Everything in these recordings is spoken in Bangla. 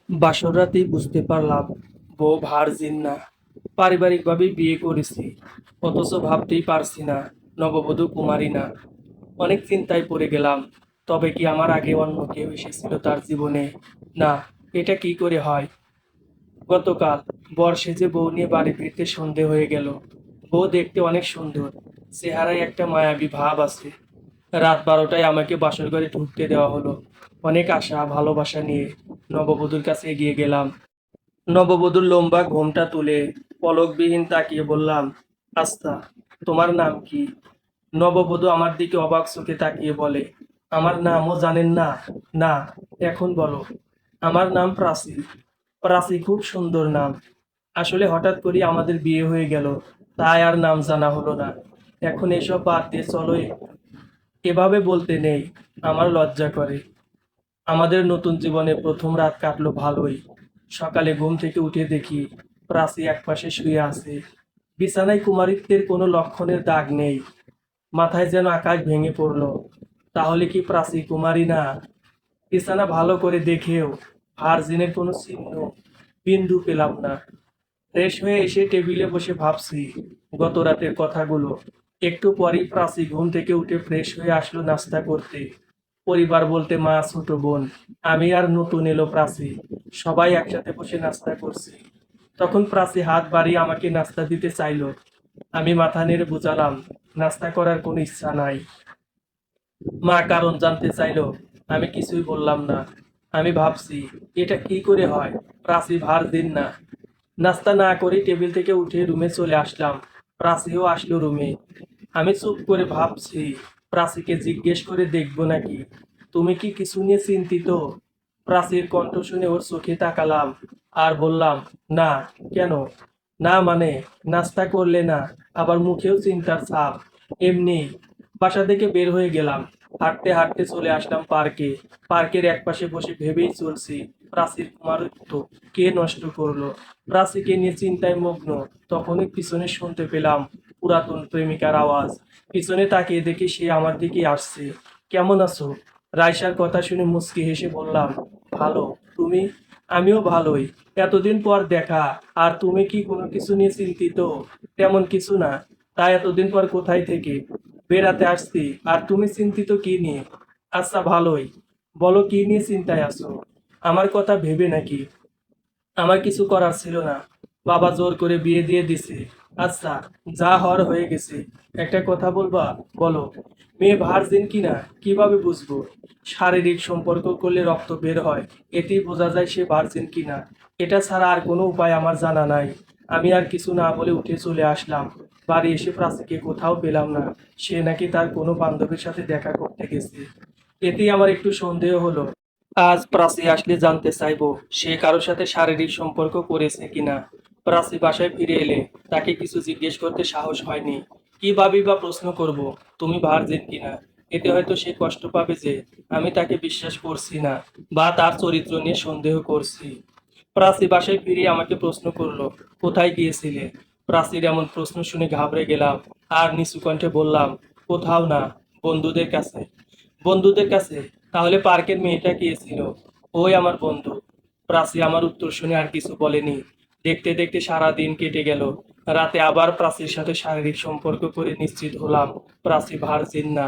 বাসর রাতেই বুঝতে পারলাম বউ ভার্জিন না। পারিবারিকভাবেই বিয়ে করেছি, অথচ ভাবতেই পারছি না নববধূ কুমারী না। অনেক চিন্তায় পড়ে গেলাম। তবে কি আমার আগে অন্য কেউ এসেছিল তার জীবনে? না, এটা কি করে হয়? গতকাল বর সেজে বউ নিয়ে বাড়ি ফিরতে সন্ধে হয়ে গেল। বউ দেখতে অনেক সুন্দর, চেহারায় একটা মায়াবী ভাব আছে। রাত 12টায় আমাকে বাসর ঘরে ঢুকতে দেওয়া হলো। অনেক আশা ভালোবাসা নিয়ে নববধূর কাছে এগিয়ে গেলাম। নববধূর লম্বা ঘোমটা তুলে পলকবিহীন তাকিয়ে বললাম, আচ্ছা, তোমার নাম কি? নববধূ আমার দিকে অবাক চোখে তাকিয়ে বলে, আমার নামও জানেন না? না, এখন বলো। আমার নাম প্রাচী। প্রাচী খুব সুন্দর নাম। আসলে হঠাৎ করে আমাদের বিয়ে হয়ে গেল, তাই আর নাম জানা হলো না। এখন এসব বাদ দিয়ে চলো। এভাবে বলতে নেই, আমার লজ্জা করে। আমাদের নতুন জীবনে প্রথম রাত কাটলো ভালোই। সকালে ঘুম থেকে উঠে দেখি প্রাচী একপাশে শুয়ে আছে। বিছানায় কুমারিত্বের কোনো লক্ষণের দাগ নেই। মাথায় যেন আকাশ ভেঙে পড়লো। তাহলে কি প্রাচী কুমারী না? বিছানা ভালো করে দেখেও ভার্জিনের কোনো চিহ্ন বিন্দু পেলাম না। ফ্রেশ হয়ে এসে টেবিলে বসে ভাবছি গত রাতের কথাগুলো। একটু পরেই প্রাচী ঘুম থেকে উঠে ফ্রেশ হয়ে আসলো নাস্তা করতে। পরিবার বলতে মা, ছোট বোন, আমি আর নতুন এলো প্রাচী, সবাই একসাথে বসে নাস্তা করছি। তখন প্রাচী হাত বাড়িয়ে আমাকে নাস্তা দিতে চাইলো। আমি মাথা নেড়ে বুঝালাম নাস্তা করার কোনো ইচ্ছা নাই। মা কারণ জানতে চাইলো। আমি কিছুই বললাম না। আমি ভাবছি, এটা কি করে হয়? প্রাচী ভার্জিন না। নাস্তা না করে টেবিল থেকে উঠে রুমে চলে আসলাম। প্রাচীও আসলো রুমে। আমি চুপ করে ভাবছি, প্রাচীকে জিজ্ঞেস করে দেখবো নাকি, তুমি কি কিছু নিয়ে চিন্তিত? প্রাচীর কণ্ঠ শুনে ওর চোখে তাকালাম আর বললাম, না। কেন? না মানে, নাস্তা করলে না? আবার মুখেও চিন্তার ছাপ। এমনি। বাসা থেকে বের হয়ে গেলাম। হাঁটতে হাঁটতে চলে আসলাম পার্কে। পার্কের একপাশে বসে ভেবেই চলছি, প্রাচীর কুমারত্ব কে নষ্ট করলো? প্রাচীকে নিয়ে চিন্তায় মগ্ন। তখনই পিছনে শুনতে পেলাম পুরাতন প্রেমিকার আওয়াজ। পিছনে তাকিয়ে দেখি সে আমার দিকে আসছে। কেমন আছো? রাইসার কথা শুনে মুচকি হেসে বললাম, ভালো। তুমি? আমিও ভালোই। এতদিন পর দেখা। আর তুমি কি কোনো কিছু নিয়ে চিন্তিত? তেমন কিছু না। তাই এতদিন পর কোথায় থেকে? বেড়াতে আসছি। আর তুমি চিন্তিত কি নিয়ে? আচ্ছা, ভালোই। বলো, কি নিয়ে চিন্তায় আছো? আমার কথা ভেবে নাকি? আমার কিছু করার ছিল না। বাবা জোর করে বিয়ে দিয়ে দিছে। আচ্ছা, যা হওয়ার হয়ে গেছে। একটা কথা বলবা? বলো। মেয়ে ভার্জিন কিনা কিভাবে বুঝবো? শারীরিক সম্পর্ক করলে রক্ত বের হয়, এতেই বোঝা যায় সে ভার্জিন কিনা। এটা ছাড়া আর কোনো উপায় আমার জানা নাই। আমি আর কিছু না বলে উঠে চলে আসলাম। বাড়ি এসে প্রাচীকে কোথাও পেলাম না। সে নাকি তার কোনো বান্ধবীর সাথে দেখা করতে গেছে। এতেই আমার একটু সন্দেহ হলো। আজ প্রাচী আসলে জানতে চাইবো সে কারোর সাথে শারীরিক সম্পর্ক করেছে কিনা। প্রাচী বাসায় ফিরে এলে তাকে কিছু জিজ্ঞেস করতে সাহস হয়নি। কি ভাবি বা প্রশ্ন করব, তুমি ভার্জিন কিনা? এতে হয়তো সে কষ্ট পাবে যে আমি তাকে বিশ্বাস করছি না বা তার চরিত্র নিয়ে সন্দেহ করছি। প্রাচী বাসায় ফিরে আমাকে প্রশ্ন করলো, কোথায় গিয়েছিলে? প্রাচীর এমন প্রশ্ন শুনে ঘাবড়ে গেলাম আর নিচু কণ্ঠে বললাম, কোথাও না, বন্ধুদের কাছে। বন্ধুদের কাছে? তাহলে পার্কের মেয়েটা কে ছিল? ওই আমার বন্ধু। প্রাচী আমার উত্তর শুনে আর কিছু বলেনি। দেখতে দেখতে সারা দিন কেটে গেল। রাতে আবার প্রাচীর সাথে শারীরিক সম্পর্ক করে নিশ্চিত হলাম প্রাচী ভার্জিন না।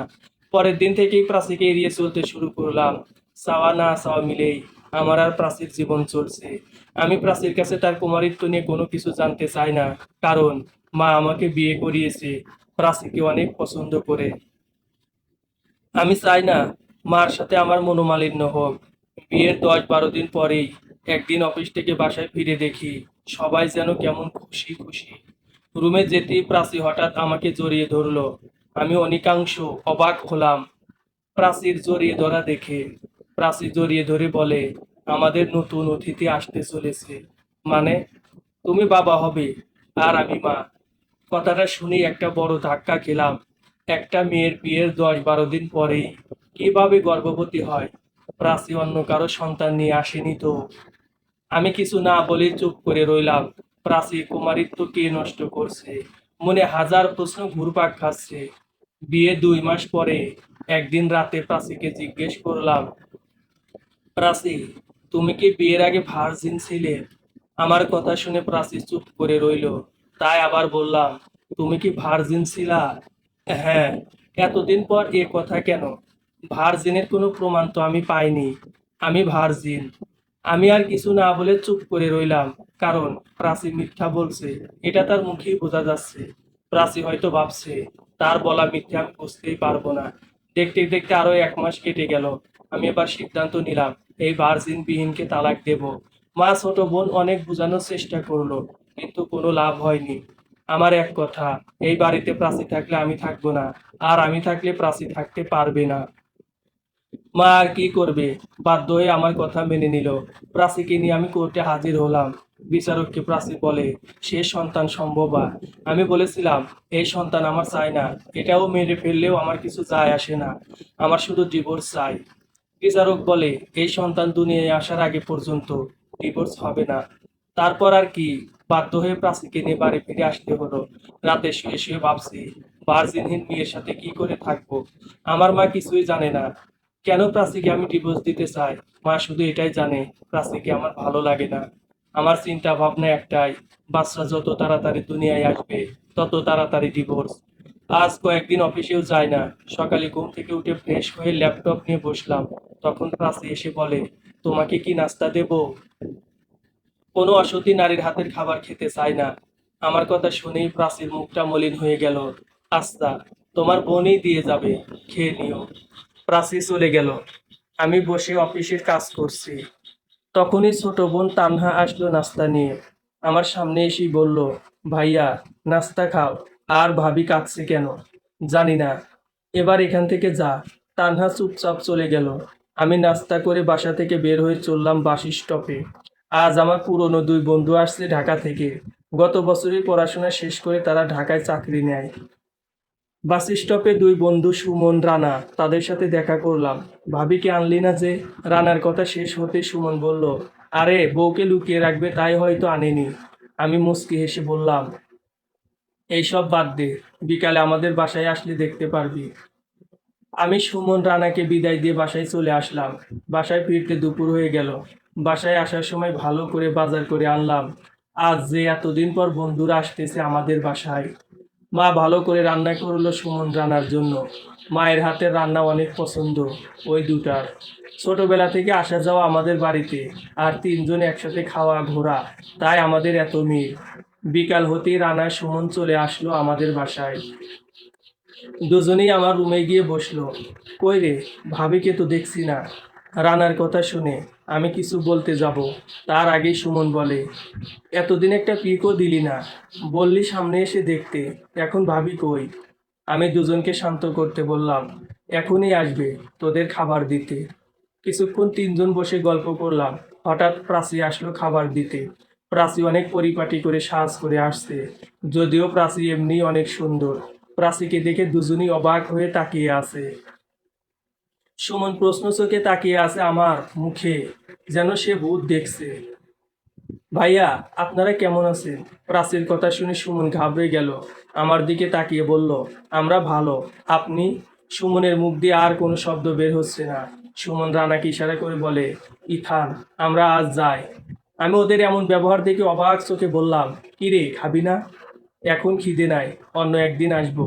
পরের দিন থেকেই প্রাচীকে এড়িয়ে চলতে শুরু করলাম। চাওয়া না চাওয়া মিলেই আমার আর প্রাচীর জীবন চলছে। আমি প্রাচীর কাছে তার কুমারিত্ব নিয়ে কোনো কিছু জানতে চাই না। কারণ মা আমাকে বিয়ে করিয়েছে প্রাচীকে অনেক পছন্দ করে। আমি চাই না মার সাথে আমার মনোমালিন্য হোক। বিয়ের 10-12 দিন পরেই একদিন অফিস থেকে বাসায় ফিরে দেখি সবাই যেন কেমন খুশি খুশি। রুমে যেতেই প্রাচী হঠাৎ আমাকে জড়িয়ে ধরলো। আমি অনেকাংশ অবাক হলাম প্রাচীর জড়িয়ে ধরা দেখে। প্রাচী জড়িয়ে ধরে বলে, আমাদের নতুন অতিথি আসতে চলেছে। মানে? তুমি বাবা হবে আর আমি মা। কথাটা শুনেই একটা বড় ধাক্কা খেলাম। একটা মেয়ের বিয়ের 10-12 দিন পরেই কিভাবে গর্ভবতী হয়? প্রাচী অন্য কারো সন্তান নিয়ে আসেনি তো? আমি কিছু না বলে চুপ করে রইলাম। প্রাচী কুমারিত্ব কে নষ্ট করছে? মনে হাজার প্রশ্ন ঘুরপাক খাচ্ছে। বিয়ে 2 মাস পরে একদিন রাতে প্রাচীকে জিজ্ঞেস করলাম, প্রাচী, তুমি কি বিয়ের আগে ভার্জিন ছিলে? আমার কথা শুনে প্রাচী চুপ করে রইল। তাই আবার বললাম, তুমি কি ভার্জিন ছিলা? হ্যাঁ। এতদিন পর এ কথা কেন? ভার্জিনের কোনো প্রমাণ তো আমি পাইনি। আমি ভার্জিন। আমি আর কিছু না বলে চুপ করে রইলাম, কারণ প্রাচী মিথ্যা বলছে এটা তার মুখেই বোঝা যাচ্ছে। প্রাচী হয়তো ভাবছে তার বলা মিথ্যে আমি বুঝতেই পারবো না। দেখতে দেখতে আরো 1 মাস কেটে গেল। আমি এবার সিদ্ধান্ত নিলাম এই ভার্জিন বিহীনকে তালাক দেব। মা ছোট বোন অনেক বোঝানোর চেষ্টা করলো, কিন্তু কোনো লাভ হয়নি। আমার এক কথা, এই বাড়িতে প্রাচী থাকলে আমি থাকবো না, আর আমি থাকলে প্রাচী থাকতে পারবে না। মা আর কি করবে, বাধ্য হয়ে আমার কথা মেনে নিল। প্রাচীকে নিয়ে আমি কোর্টে হাজির হলাম। বিচারককে প্রাচী বলে সে সন্তান সম্ভবা। আমি বলেছিলাম এই সন্তান আমার চাই না, এটাও মেরে ফেললেও আমার কিছু যায় আসে না, আমার শুধু ডিভোর্স চাই। বিচারক বলে এই সন্তান দুনিয়ায় আসার আগে পর্যন্ত ডিভোর্স হবে না। তারপর আর কি, বাধ্য হয়ে প্রাচীকে নিয়ে বাড়ি ফিরে আসতে হলো। রাতে শুয়ে শুয়ে ভাবছি ভার্জিনহীন মেয়ের সাথে কি করে থাকবো। আমার মা কিছুই জানে না কেন প্রাচীকে আমি ডিভোর্স দিতে চাই। মা শুধু এটাই জানে প্রাচীকে আমার ভালো লাগে না। আমার চিন্তা ভাবনা একটাই, বাচ্চা যত তাড়াতাড়ি দুনিয়ায় আসবে তত তাড়াতাড়ি ডিভোর্স। আজ কয়েকদিন অফিসেও যাই না। সকালে ঘুম থেকে উঠে ফ্রেশ হয়ে ল্যাপটপ নিয়ে বসলাম, তখন প্রাচী এসে বলে, তোমাকে কি নাস্তা দেব? কোনো অসতী নারীর হাতের খাবার খেতে চায় না। আমার কথা শুনেই প্রাচীর মুখটা মলিন হয়ে গেল। আচ্ছা, তোমার বোনই দিয়ে যাবে, খেয়ে নিও। প্রাচী চলে গেল। আমি বসে অফিসের কাজ করছি। তখনই ছোট বোন তানহা আসলো নাস্তা নিয়ে। আমার সামনে এসেই বলল, ভাইয়া নাস্তা খাও। আর ভাবি কাঁদছে কেন? জানি না। এবার এখান থেকে যা। তানহা চুপচাপ চলে গেল। আমি নাস্তা করে বাসা থেকে বের হয়ে চললাম বাস স্টপে। আজ আমার পুরনো 2 বন্ধু আসছে ঢাকা থেকে। গত বছরই পড়াশোনা শেষ করে তারা ঢাকায় চাকরি নেয়। বাস স্টপে 2 বন্ধু সুমন রানা, তাদের সাথে দেখা করলাম। ভাবিকে আনলি না যে? রানার কথা শেষ হতে সুমন বলল, আরে বউকে লুকিয়ে রাখবে তাই হয়তো আনেনি। আমি মুচকি হেসে বললাম, এইসব বাদ দে, বিকালে আমাদের বাসায় আসলে দেখতে পারবি। আমি সুমন রানাকে বিদায় দিয়ে বাসায় চলে আসলাম। বাসায় ফিরতে দুপুর হয়ে গেল। বাসায় আসার সময় ভালো করে বাজার করে আনলাম। আজ যে এতদিন পর বন্ধুরা আসতেছে আমাদের বাসায়। মা ভালো করে রান্না করলো সুমন রানার জন্য। মায়ের হাতের রান্না অনেক পছন্দ ওই দুটার। ছোটবেলা থেকে আসা যাওয়া আমাদের বাড়িতে, আর 3জন একসাথে খাওয়া ঘোরা, তাই আমাদের এত মিল। বিকাল হতেই রানা সুমন চলে আসলো আমাদের বাসায়। দুজনেই আমার রুমে গিয়ে বসলো। কই রে, ভাবিকে তো দেখছি না। রানার কথা শুনে আমি কিছু বলতে যাব, তার আগেই সুমন বলে, এতদিন একটা পিকও দিলি না, বললি সামনে এসে দেখতে, এখন ভাবি কই? আমি দুজনকে শান্ত করতে বললাম, এখনই আসবে তোদের খাবার দিতে। কিছুক্ষণ 3জন বসে গল্প করলাম। হঠাৎ প্রাচী আসলো খাবার দিতে। প্রাচী অনেক পরিপাটি করে সাজ করে আসছে, যদিও প্রাচী এমনি অনেক সুন্দর। প্রাচীকে দেখে দুজনই অবাক হয়ে তাকিয়ে আছে। সুমন প্রশ্ন চোখে তাকিয়ে আছে আমার মুখে, যেন সে ভূত দেখছে। ভাইয়া, আপনারা কেমন আছেন? প্রাচীর কথা শুনে সুমন ঘাবড়ে গেল। আমার দিকে তাকিয়ে বলল, আমরা ভালো। আপনি? সুমনের মুখ দিয়ে আর কোনো শব্দ বের হচ্ছে না। সুমন রানাকে ইশারা করে বলে, ইথান, আমরা আজ যাই। আমি ওদের এমন ব্যবহার দেখে অবাক চোখে বললাম, কি রে, খাবি না? এখন খিদে নাই, অন্য একদিন আসবো।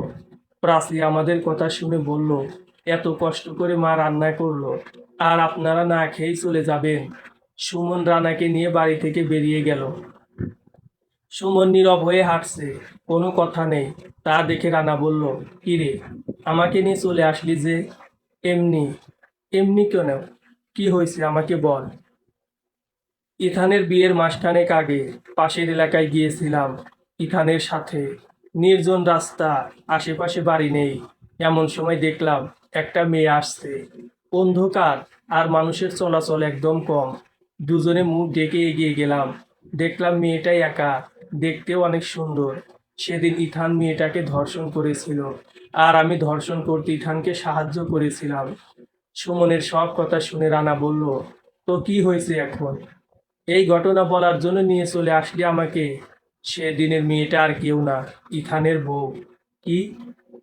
প্রাচী আমাদের কথা শুনে বলল, এত কষ্ট করে মা রান্না করলো, আর আপনারা না খেয়েই চলে যাবেন? সুমন রানাকে নিয়ে বাড়ি থেকে বেরিয়ে গেল। সুমন নীরব হয়ে হাঁটছে, কোনো কথা নেই। তা দেখে রানা বলল, কি রে, আমাকে নিয়ে চলে আসলি যে? এমনি। এমনি কেন? কি হয়েছে আমাকে বল। ইথানের বিয়ের মাসখানেক আগে পাশের এলাকায় গিয়েছিলাম ইথানের সাথে। নির্জন রাস্তা, আশেপাশে বাড়ি নেই। এমন সময় দেখলাম একটা মেয়ে আসছে। অন্ধকার, আর মানুষের চলাচল একদম কম। দুজনে মুখ ঢেকে এগিয়ে গেলাম। দেখলাম মেয়েটাই একা, দেখতেও অনেক সুন্দর। সেদিন ইথান মেয়েটাকে ধর্ষণ করেছিল, আর আমি ধর্ষণ করতে ইথানকে সাহায্য করেছিলাম। সুমনের সব কথা শুনে রানা বলল, তো কি হয়েছে এখন? এই ঘটনা বলার জন্য নিয়ে চলে আসলি আমাকে? সেদিনের মেয়েটা আর কেউ না, ইথানের বউ। কি?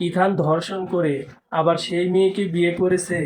ইথান ধর্ষণ করে আবার সেই মেয়েকে বিয়ে করেছে?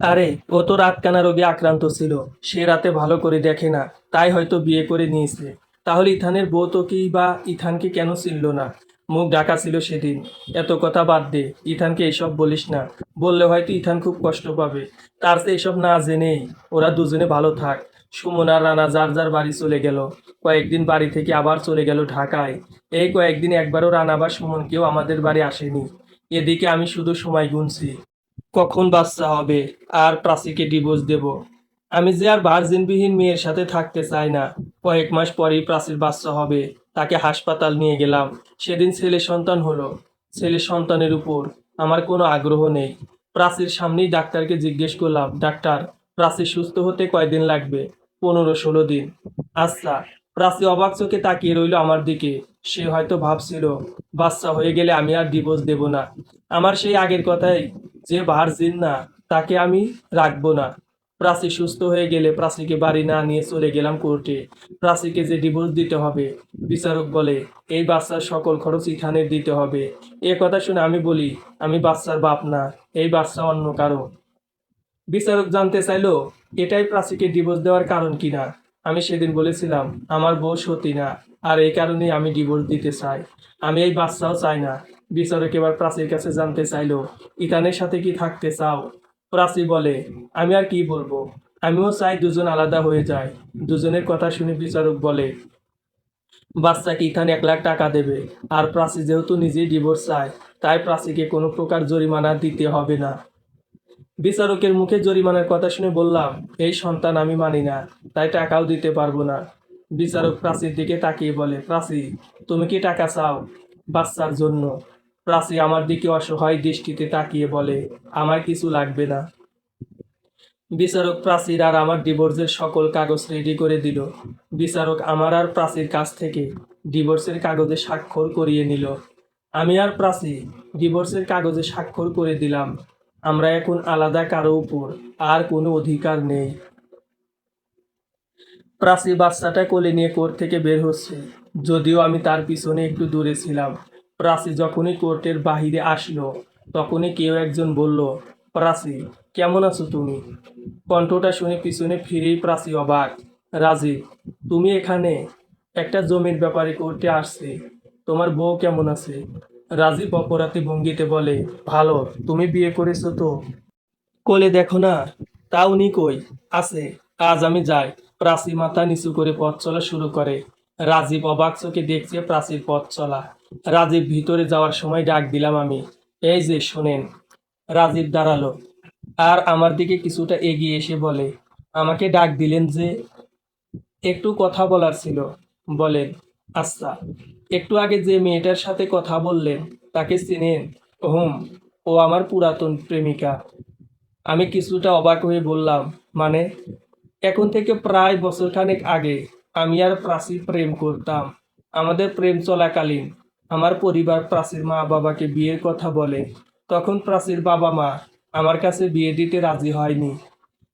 আরে ও তো রাতকানা রোগে আক্রান্ত ছিল, সে রাতে ভালো করে দেখে না, তাই হয়তো বিয়ে করে নিয়েছে। তাহলে ইথানের বউ তো কি বা ইথানকে কেন চিনল না? মুখ ঢাকা ছিল সেদিন। এত কথা বাদ দে, ইথানকে এসব বলিস না। বললে হয়তো ইথান খুব কষ্ট পাবে। তার চেয়ে এসব না জেনেই ওরা দুজনে ভালো থাক। সুমন আর রানা যার যার বাড়ি চলে গেল। কয়েকদিন বাড়ি থেকে আবার চলে গেল ঢাকায়। এই কয়েকদিন একবারও রানা বা সুমন কেউ আমাদের বাড়ি আসেনি। এদিকে আমি শুধু সময় গুনছি কখন বাচ্চা হবে আর প্রাচীকে ডিভোর্স দেব। আমি যে আর ভার্জিনবিহীন মেয়ের সাথে থাকতে চাই না। কয়েক মাস পরেই প্রাচীর বাচ্চা হবে। তাকে হাসপাতাল নিয়ে গেলাম। সেদিন ছেলে সন্তান হলো। ছেলে সন্তানের উপর আমার কোনো আগ্রহ নেই। প্রাচীর সামনেই ডাক্তারকে জিজ্ঞেস করলাম, ডাক্তার, প্রাচী সুস্থ হতে কয়দিন লাগবে? 15-16 দিন। আচ্ছা। প্রাচী অবাক চোখে তাকিয়ে রইল আমার দিকে। সে হয়তো ভাবছিল বাচ্চা হয়ে গেলে আমি আর ডিভোর্স দেব না। আমার সেই আগের কথাই, যে ভার্জিন না তাকে আমি রাখবো না। প্রাচী সুস্থ হয়ে গেলে প্রাচীকে বাড়ি না নিয়ে চলে গেলাম কোর্টে। প্রাচীকে যে ডিভোর্স দিতে হবে, বিচারক বলে এই বাচ্চার সকল খরচ ইথানের দিতে হবে। এ কথা শুনে আমি বলি, আমি বাচ্চার বাপ না, এই বাচ্চা অন্য কারো। বিচারক জানতে চাইলো এটাই প্রাচীকে ডিভোর্স দেওয়ার কারণ কিনা। আমি সেদিন বলেছিলাম আমার বউ সতী না, আর এই কারণেই আমি ডিভোর্স দিতে চাই। আমি এই বাচ্চাও চাই না। বিচারক এবার প্রাচীর কাছে জানতে চাইলো ইতানের সাথে কি থাকতে চাও? প্রাচী বলে, আমি আর কি বলবো, আমিও চাই দুজন আলাদা হয়ে যায়। দুজনের কথা শুনে বিচারক বলে বাচ্চাকে ইথান 1 লাখ টাকা দেবে। আর প্রাচী যেহেতু নিজেই ডিভোর্স চায়, তাই প্রাচীকে কোনো প্রকার জরিমানা দিতে হবে না। বিচারকের মুখে জরিমানার কথা শুনে বললাম, এই সন্তান আমি মানি না, তাই টাকাও দিতে পারবো না। বিচারক প্রাচীর দিকে তাকিয়ে বলে, প্রাচী, তুমি কি টাকা চাও বাচ্চার জন্য? প্রাচী আমার দিকে অসহায় দৃষ্টিতে তাকিয়ে বলে, আমার কিছু লাগবে না। বিচারক প্রাচীর আর আমার ডিভোর্সের সকল কাগজ রেডি করে দিল। বিচারক আমার আর প্রাচীর কাছ থেকে ডিভোর্সের কাগজে স্বাক্ষর করিয়ে নিল। আমি আর প্রাচী ডিভোর্সের কাগজে স্বাক্ষর করে দিলাম। আমরা এখন আলাদা, কারো উপর আর কোনো অধিকার নেই। প্রাচী বাচ্চাটা কোলে নিয়ে কোর্ট থেকে বের হচ্ছে, যদিও আমি তার পিছনে একটু দূরে ছিলাম। প্রাচী যখনই কোর্টের বাহিরে আসলো, তখনই কেউ একজন বলল, প্রাচী, কেমন আছো তুমি? কণ্ঠটা শুনে পিছনে ফিরেই প্রাচী অবাক। রাজীব, তুমি এখানে? একটা জমির ব্যাপারে কোর্টে আসছে। তোমার বউ কেমন আছে? রাজীব অপরাধী ভঙ্গিতে বলে, ভালো। তুমি বিয়ে করেছো তো? কোলে দেখো না। তা উনি কই? আছে। আজ আমি যাই। প্রাচী মাথা নিচু করে পথ চলা শুরু করে। রাজীব অবাক চোখে দেখছে প্রাচীর পথ চলা। রাজীব ভিতরে যাওয়ার সময় ডাক দিলাম আমি, এই যে শোনেন। রাজীব দাঁড়ালো আর আমার দিকে কিছুটা এগিয়ে এসে বলে, আমাকে ডাক দিলেন যে? একটু কথা বলার ছিল। বলেন। আচ্ছা। একটু আগে যে মেয়েটার সাথে কথা বললেন, তাকে চেনেন? হুম। ও আমার পুরাতন প্রেমিকা। আমি কিছুটা অবাক হয়ে বললাম, মানে? এখন থেকে প্রায় বছরখানেক আগে আমি আর প্রাচী প্রেম করতাম। আমাদের প্রেম চলাকালীন আমার পরিবার প্রাচীর মা বাবাকে বিয়ের কথা বলে। তখন প্রাচীর বাবা মা আমার কাছে বিয়ে দিতে রাজি হয়নি।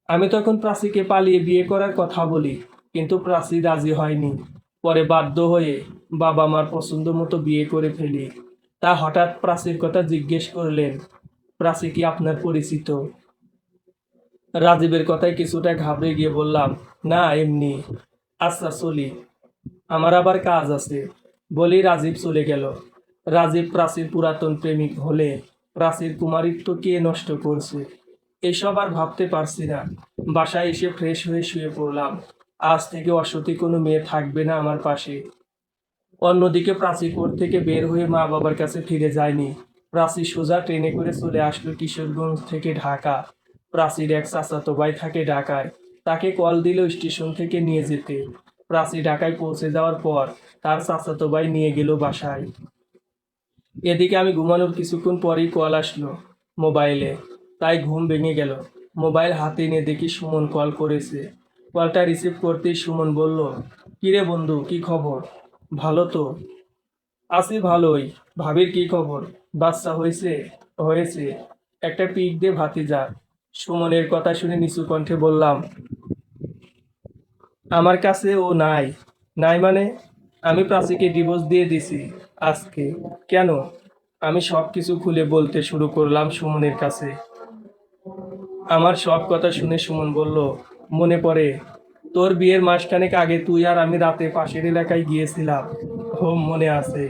আমি তখন প্রাচীকে পালিয়ে বিয়ে করার কথা বলি, কিন্তু প্রাচী রাজি হয়নি। পরে বাধ্য হয়ে বাবা মার পছন্দ মতো বিয়ে করে ফেলি। তা হঠাৎ প্রাচীর কথা জিজ্ঞেস করলেন, প্রাচী কি আপনার পরিচিত? রাজীবের কথায় কিছুটা ঘাবড়ে গিয়ে বললাম, না, এমনি। আচ্ছা, চলি, আমার আবার কাজ আছে। বলেই রাজীব চলে গেল। রাজীব প্রাচীর পুরাতন প্রেমিক হলে প্রাচীর কুমারিত্ব কে নষ্ট করছে, এসব আর ভাবতে পারছি না। বাসায় এসে ফ্রেশ হয়ে শুয়ে পড়লাম। আজ থেকে অসতী কোনো মেয়ে থাকবে না আমার পাশে। অন্যদিকে প্রাচী কোর্ট থেকে বের হয়ে মা বাবার কাছে ফিরে যায়নি। প্রাচী সোজা ট্রেনে করে চলে আসলো কিশোরগঞ্জ থেকে ঢাকা। প্রাচীর এক চাচাতো ভাই থাকে ঢাকায়। তাকে কল দিল স্টেশন থেকে নিয়ে যেতে। প্রাচী ঢাকায় পৌঁছে যাওয়ার পর তার চাচাতো ভাই নিয়ে গেল বাসায়। এদিকে আমি ঘুমানোর কিছুক্ষণ পরেই কল আসলো মোবাইলে। তাই ঘুম ভেঙে গেল। মোবাইল হাতে নিয়ে দেখি সুমন কল করেছে। কলটা রিসিভ করতেই সুমন বলল, কিরে বন্ধু, কি খবর? ভালো তো? আছি ভালোই। ভাবির কি খবর? বাচ্চা হয়েছে? হয়েছে। একটা পিক দে ভাতিজা। সুমনের কথা শুনে নিচু কণ্ঠে বললাম, আমার কাছে ও নাই। নাই মানে? আমি প্রাচীকে ডিভোর্স দিয়ে দিছি আজকে। কেন? আমি সব কিছু খুলে বলতে শুরু করলাম সুমনের কাছে। আমার সব কথা শুনে সুমন বলল, মনে পড়ে তোর বিয়ের মাসখানেক আগে তুই আর আমি রাতে পাশের এলাকায় গিয়েছিলাম। মনে আছে,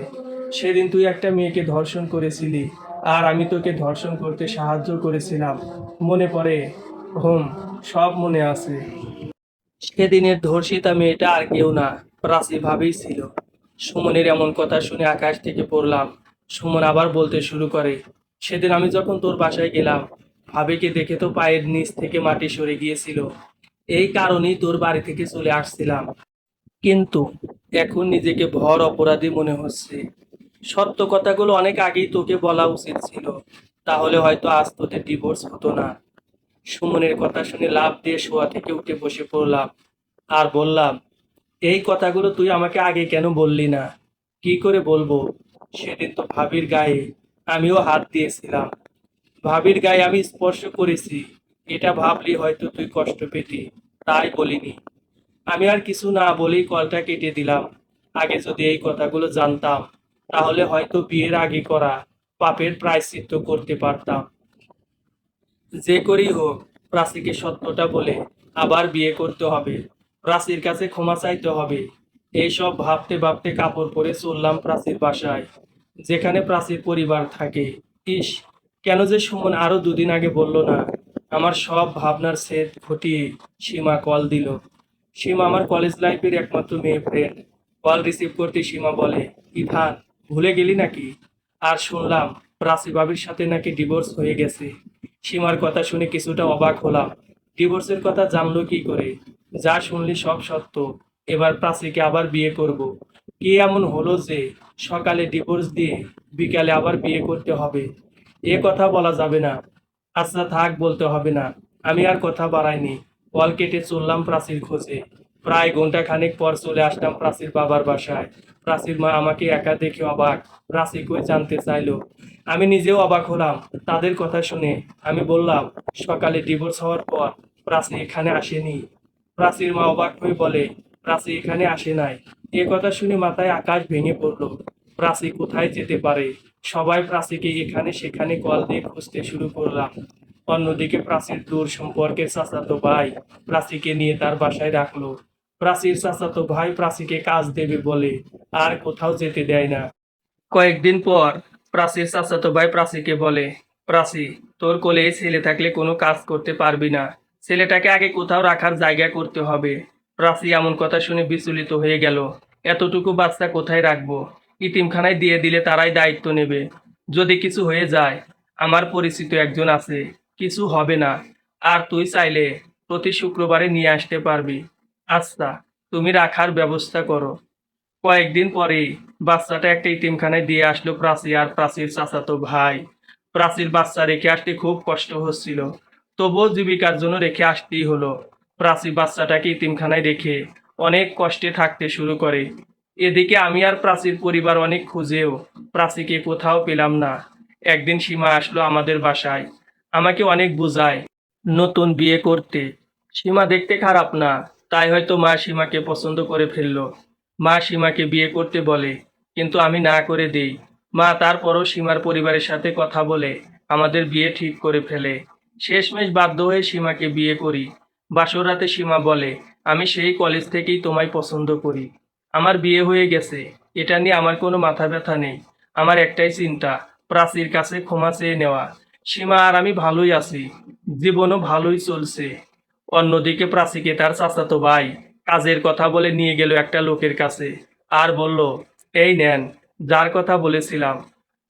সেদিন তুই একটা মেয়েকে ধর্ষণ করেছিলি আর আমি তোকে ধর্ষণ করতে সাহায্য করেছিলাম। মনে পড়ে? হোম, সব মনে আছে। সেদিনের ধর্ষিতা মেয়েটা আর কেউ না, প্রাচী ভাবেই ছিল। সুমনের এমন কথা শুনে আকাশ থেকে পড়লাম। সুমন আবার বলতে শুরু করে, সেদিন আমি যখন তোর বাসায় গেলাম, ভাবিকে দেখে তো পায়ের নিচ থেকে মাটি সরে গিয়েছিল। এই কারণেই তোর বাড়ি থেকে চলে আসছিলাম। কিন্তু এখন নিজেকে ভর অপরাধী মনে হচ্ছে। সত্য কথাগুলো অনেক আগেই তোকে বলা উচিত ছিল, তাহলে হয়তো আজ তোদের ডিভোর্স হতো না। সুমনের কথা শুনে লাফ দিয়ে শোয়া থেকে উঠে বসে পড়লাম আর বললাম, এই কথাগুলো তুই আমাকে আগে কেন বললি না? কি করে বলবো? সেদিন তো ভাবির গায়ে আমিও হাত দিয়েছিলাম। ভাবির গায়ে আমি স্পর্শ করেছি, এটা ভাবলি হয়তো তুই কষ্ট পেতি, তাই বলিনি। আমি আর কিছু না বলেই কলটা কেটে দিলাম। আগে যদি এই কথাগুলো জানতাম, তাহলে হয়তো বিয়ের আগে করা পাপের প্রায়শ্চিত্ত করতে পারতাম। যে করেই হোক, প্রাচীকে সত্যটা বলে আবার বিয়ে করতে হবে। প্রাচীর কাছে ক্ষমা চাইতে হবে। এইসব ভাবতে ভাবতে কাপড় পরে চললাম প্রাচীর বাসায়, যেখানে প্রাচীর পরিবার থাকে। ইস, কেন যে সুমন আরো দুদিন আগে বলল না? আমার সব ভাবনার ছেদ ঘটিয়ে সীমা কল দিল। সীমা আমার কলেজ লাইফের একমাত্র মেয়ে ফ্রেন্ড। কল রিসিভ করতে সীমা বলে, ইভান, ভুলে গেলি নাকি? আর শুনলাম প্রাচী ভাবির সাথে নাকি ডিভোর্স হয়ে গেছে। সীমার কথা শুনে কিছুটা অবাক হলাম। ডিভোর্সের কথা জানলো কি করে? যা শুনলি সব সত্য। এবার প্রাচীকে আবার বিয়ে করব। কি এমন হলো যে সকালে ডিভোর্স দিয়ে বিকালে আবার বিয়ে করতে হবে? এ কথা বলা যাবে না। আচ্ছা থাক, বলতে হবে না। আমি আর কথা বাড়াইনি। কল কেটে চললাম প্রাচীর খোঁজে। প্রায় ঘন্টা খানেক পর চলে আসলাম প্রাচীর বাবার বাসায়। প্রাচীর মা আমাকে একা দেখে অবাক। প্রাচী কই জানতে চাইলো। আমি নিজেও অবাক হলাম তাদের কথা শুনে। আমি বললাম, সকালে ডিভোর্স হওয়ার পর প্রাচী এখানে আসেনি। প্রাচীর মা অবাক হয়ে বলে, প্রাচী এখানে আসে নাই। এ কথা শুনে মাথায় আকাশ ভেঙে পড়ল। প্রাচী কোথায় যেতে পারে? সবাই প্রাচীকে এখানে সেখানে কল দিয়ে খুঁজতে শুরু করলাম। অন্যদিকে প্রাচীর দূর সম্পর্কের চাচাতো ভাই প্রাচীকে নিয়ে তার বাসায় রাখলো। প্রাচীর চাচাতো ভাই প্রাচীকে কাজ দেবে বলে আর কোথাও যেতে দেয় না। কয়েকদিন পর প্রাচীর চাচাতো ভাই প্রাচীকে বলে, প্রাচী, তোর কোলে এই ছেলে থাকলে কোনো কাজ করতে পারবি না। ছেলেটাকে আগে কোথাও রাখার জায়গা করতে হবে। প্রাচী এমন কথা শুনে বিচলিত হয়ে গেল। এতটুকু বাচ্চা কোথায় রাখবো? ইতিমখানায় দিয়ে দিলে তারাই দায়িত্ব নেবে। যদি কিছু হয়ে যায়, আমার পরিচিত একজন আছে, কিছু হবে না। আর তুই চাইলে প্রতি শুক্রবারে নিয়ে আসতে পারবি। আচ্ছা, তুমি রাখার ব্যবস্থা করো। কয়েকদিন পরেই বাচ্চাটা একটা ইতিমখানায় দিয়ে আসলো প্রাচী আর প্রাচীর চাচাতো ভাই। প্রাচীর বাচ্চা রেখে আসতে খুব কষ্ট হচ্ছিল, তবুও জীবিকার জন্য রেখে আসতেই হলো। প্রাচী বাচ্চাটাকে ইতিমখানায় রেখে অনেক কষ্টে থাকতে শুরু করে। এদিকে আমি আর প্রাচীর পরিবার অনেক খুঁজেও প্রাচীকে কোথাও পেলাম না। একদিন সীমা আসলো আমাদের বাসায়, আমাকে অনেক বোঝায় নতুন বিয়ে করতে। সীমা দেখতে খারাপ না, তাই হয়তো মা সীমাকে পছন্দ করে ফেললো। মা সীমাকে বিয়ে করতে বলে, কিন্তু আমি না করে দেই। মা তারপরও সীমার পরিবারের সাথে কথা বলে আমাদের বিয়ে ঠিক করে ফেলে। শেষমেশ বাধ্য হয়ে সীমাকে বিয়ে করি। বাসর রাতে সীমা বলে, আমি সেই কলেজ থেকেই তোমায় পছন্দ করি। আমার বিয়ে হয়ে গেছে, এটা নিয়ে আমার কোনো মাথা ব্যথা নেই। আমার একটাই চিন্তা, প্রাচীর কাছে ক্ষমা চেয়ে নেওয়া। সীমা আর আমি ভালোই আছি, জীবনও ভালোই চলছে। অন্যদিকে প্রাচীকে তার চাচাতো ভাই কাজের কথা বলে নিয়ে গেল একটা লোকের কাছে আর বলল, এই নেন, যার কথা বলেছিলাম।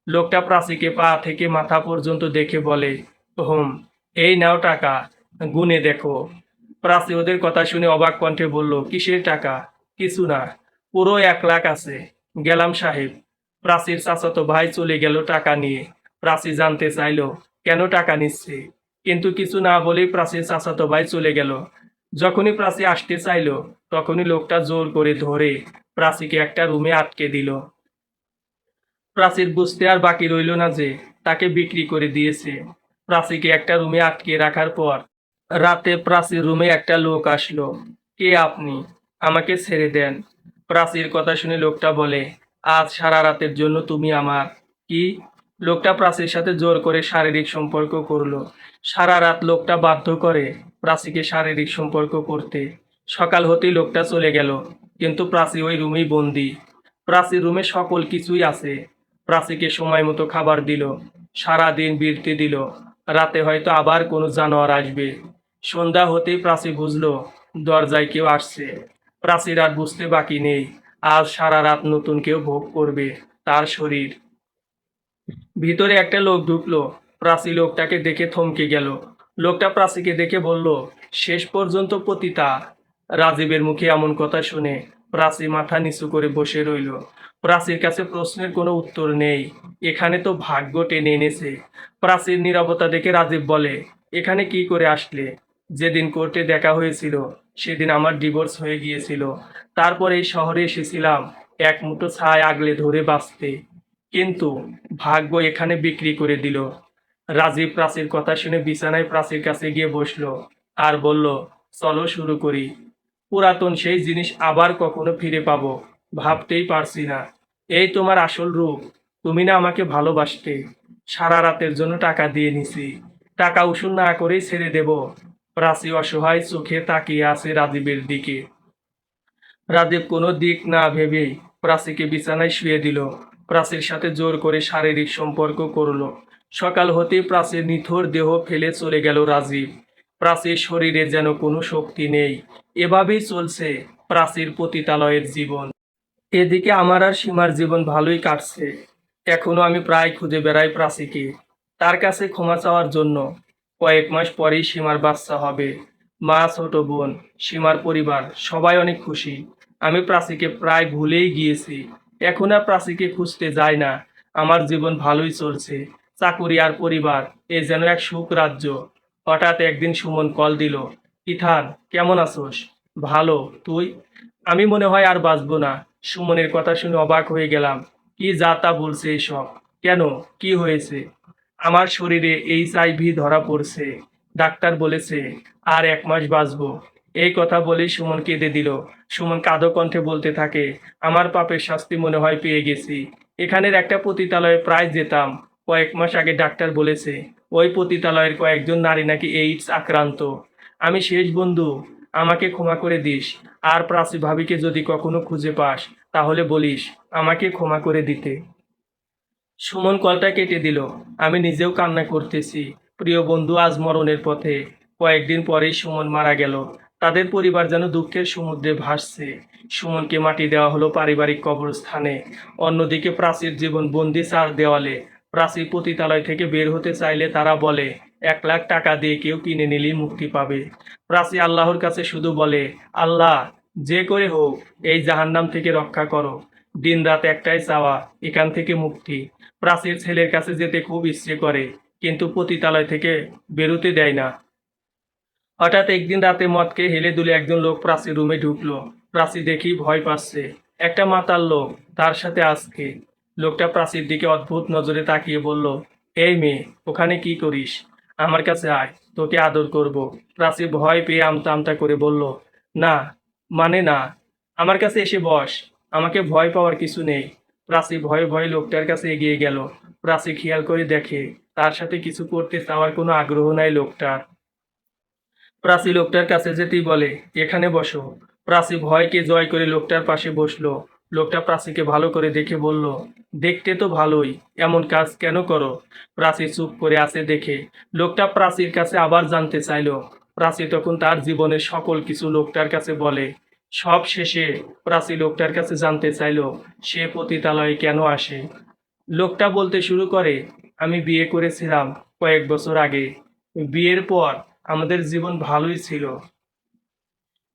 লোকটা প্রাচীকে পা থেকে মাথা পর্যন্ত দেখে বলে, হুম, এই নাও টাকা, গুনে দেখো। প্রাচী ওদের কথা শুনে অবাক কণ্ঠে বলল, কিসের টাকা? কিছু না, পুরো 1 লাখ আছে। গেলাম সাহেব। প্রাচীর চাচাতো ভাই চলে গেল টাকা নিয়ে। প্রাচী জানতে চাইলো কেন টাকা নিচ্ছে, কিন্তু কিছু না বলেই প্রাচীর চাচাতো ভাই চলে গেল। যখনই প্রাচী আসতে চাইলো, তখনই লোকটা জোর করে ধরে প্রাচীকে একটা রুমে আটকে দিল। প্রাচীর বুঝতে আর বাকি রইল না যে তাকে বিক্রি করে দিয়েছে। প্রাচীকে একটা রুমে আটকে রাখার পর রাতে প্রাচীর রুমে একটা লোক আসলো। কে আপনি? আমাকে ছেড়ে দেন। প্রাচীর কথা শুনে লোকটা বলে, আজ সারা রাতের জন্য তুমি আমার কি লোকটা প্রাচীর সাথে জোর করে শারীরিক সম্পর্ক করলো। সারা রাত লোকটা বাধ্য করে প্রাচীকে শারীরিক সম্পর্ক করতে। সকাল হতেই লোকটা চলে গেল, কিন্তু প্রাচী ওই রুমেই বন্দি। প্রাচীর রুমে সকল কিছুই আছে। প্রাচীকে সময় মতো খাবার দিল, সারাদিন বিরতি দিল। রাতে হয়তো আবার কোনো জানোয়ার আসবে। সন্ধ্যা হতেই প্রাচী বুঝলো দরজায় কেউ আসছে। প্রাচীর আর বুঝতে বাকি নেই, আজ সারা রাত নতুন কেউ ভোগ করবে তার শরীর। ভিতরে একটা লোক ঢুকলো। প্রাচী লোকটাকে দেখে থমকে গেল। লোকটা প্রাচীকে দেখে বলল, শেষ পর্যন্ত পতিতা। রাজীবের মুখে এমন কথা শুনে প্রাচী মাথা নিচু করে বসে রইল। প্রাচীর কাছে প্রশ্নের কোনো উত্তর নেই। এখানে তো ভাগ্য টেনে এনেছে। প্রাচীর নীরবতা দেখে রাজীব বলে, এখানে কি করে আসলে? যেদিন কোর্টে দেখা হয়েছিল সেদিন আমার ডিভোর্স হয়ে গিয়েছিল। তারপর এই শহরে এসেছিলাম এক মুঠো ছাই আগলে ধরে বাঁচতে, কিন্তু ভাগ্য এখানে বিক্রি করে দিল। রাজীব প্রাচীর কথা শুনে বিছানায় প্রাচীর কাছে গিয়ে বসলো আর বলল, চলো শুরু করি। পুরাতন সেই জিনিস আবার কখনো ফিরে পাবো ভাবতেই পারছি না। এই তোমার আসল রূপ। তুমি না আমাকে ভালোবাসতে। সারা রাতের জন্য টাকা দিয়ে নিছি, টাকা উসুল না করেই ছেড়ে দেব? প্রাচী অসহায় চোখে তাকিয়ে আছে রাজীবের দিকে। রাজীব কোনো দিক না ভেবেই প্রাচীকে বিছানায় শুয়ে দিল। প্রাচীর সাথে জোর করে শারীরিক সম্পর্ক করলো। সকাল হতেই প্রাচীর নিথর দেহ ফেলে চলে গেল রাজীব। প্রাচীর শরীরে যেন কোনো শক্তি নেই। এভাবেই চলছে প্রাচীর পতিতালয়ের জীবন। এদিকে আমার আর সীমার জীবন ভালোই কাটছে। এখনো আমি প্রায় খুঁজে বেড়াই প্রাচীকে, তার কাছে ক্ষমা চাওয়ার জন্য। কয়েক মাস পরেই সীমার বাচ্চা হবে। মা, ছোট বোন, সীমার পরিবার সবাই অনেক খুশি। আমি প্রাচীকে প্রায় ভুলেই গিয়েছি। এখন আর প্রাচীকে খুঁজতে যাই না। আমার জীবন ভালোই চলছে। চাকুরি আর পরিবার, এ যেন এক সুখ রাজ্য। হঠাৎ একদিন সুমন কল দিল। ইথান, কেমন আছোস? ভালো, তুই? আমি মনে হয় আর বাঁচবো না। সুমনের কথা শুনে অবাক হয়ে গেলাম। কি যা তা বলছে এসব? কেন, কি হয়েছে? আমার শরীরে HIV ধরা পড়ছে। ডাক্তার বলেছে আর 1 মাস বাঁচবো। এই কথা বলেই সুমন কেঁদে দিল। সুমন কাঁদো কণ্ঠে বলতে থাকে, আমার পাপের শাস্তি মনে হয় পেয়ে গেছি। এখানের একটা পতিতালয়ে প্রায় যেতাম। কয়েক মাস আগে ডাক্তার বলেছে ওই পতিতালয়ের কয়েকজন নারী নাকি এইডস আক্রান্ত। আমি শেষ বন্ধু, আমাকে ক্ষমা করে দিস। আর প্রাচী ভাবিকে যদি কখনো খুঁজে পাস তাহলে বলিস আমাকে ক্ষমা করে দিতে। সুমন কলটা কেটে দিল। আমি নিজেও কান্না করতেছি। প্রিয় বন্ধু আজ মরণের পথে। কয়েকদিন পরেই সুমন মারা গেল। তাদের পরিবার যেন দুঃখের সমুদ্রে ভাসছে। সুমনকে মাটি দেওয়া হলো পারিবারিক কবরস্থানে। অন্যদিকে প্রাচীর জীবন বন্দি 4 দেওয়ালে। প্রাচী পতিতালয় থেকে বের হতে চাইলে তারা বলে 1 লাখ টাকা দিয়ে কেউ কিনে নিলেই মুক্তি পাবে। প্রাচী আল্লাহর কাছে শুধু বলে, আল্লাহ, যে করে হোক এই জাহান্নাম থেকে রক্ষা করো। দিন রাত একটাই চাওয়া, এখান থেকে মুক্তি। প্রাচীর ছেলের কাছে যেতে খুব ইচ্ছে করে, কিন্তু পতিতালয় থেকে বেরোতে দেয় না। হঠাৎ একদিন রাতে মদ খেয়ে হেলে দুলে একজন লোক প্রাচীর রুমে ঢুকলো। প্রাচী দেখি ভয় পাচ্ছে। একটা মাতাল লোক, তার সাথে আজকে। লোকটা প্রাচীর দিকে অদ্ভুত নজরে তাকিয়ে বলল, এই মেয়ে, ওখানে কি করিস? আমার কাছে আয়, তোকে আদর করব। প্রাচী ভয় পেয়ে আমতা আমতা করে বলল, না, মানে না, আমার কাছে এসে বস। আমাকে ভয় পাওয়ার কিছু নেই। প্রাচী ভয়ে ভয়ে লোকটার কাছে এগিয়ে গেল। প্রাচী খেয়াল করে দেখে তার সাথে কিছু করতে চাওয়ার কোনো আগ্রহ নাই লোকটার। প্রাচী লোকটার কাছে যেতেই বলে, এখানে বসো। প্রাচী ভয়কে জয় করে লোকটার পাশে বসলো। লোকটা প্রাচীকে ভালো করে দেখে বলল, দেখতে তো ভালোই, এমন কাজ কেন করো? প্রাচী চুপ করে আছে দেখে লোকটা প্রাচীর কাছে আবার জানতে চাইলো। প্রাচী তখন তার জীবনের সকল কিছু লোকটার কাছে বলে। সব শেষে প্রাচী লোকটার কাছে জানতে চাইলো সে পতিতালয়ে কেন আসে। লোকটা বলতে শুরু করে, আমি বিয়ে করেছিলাম কয়েক বছর আগে। বিয়ের পর আমাদের জীবন ভালোই ছিল।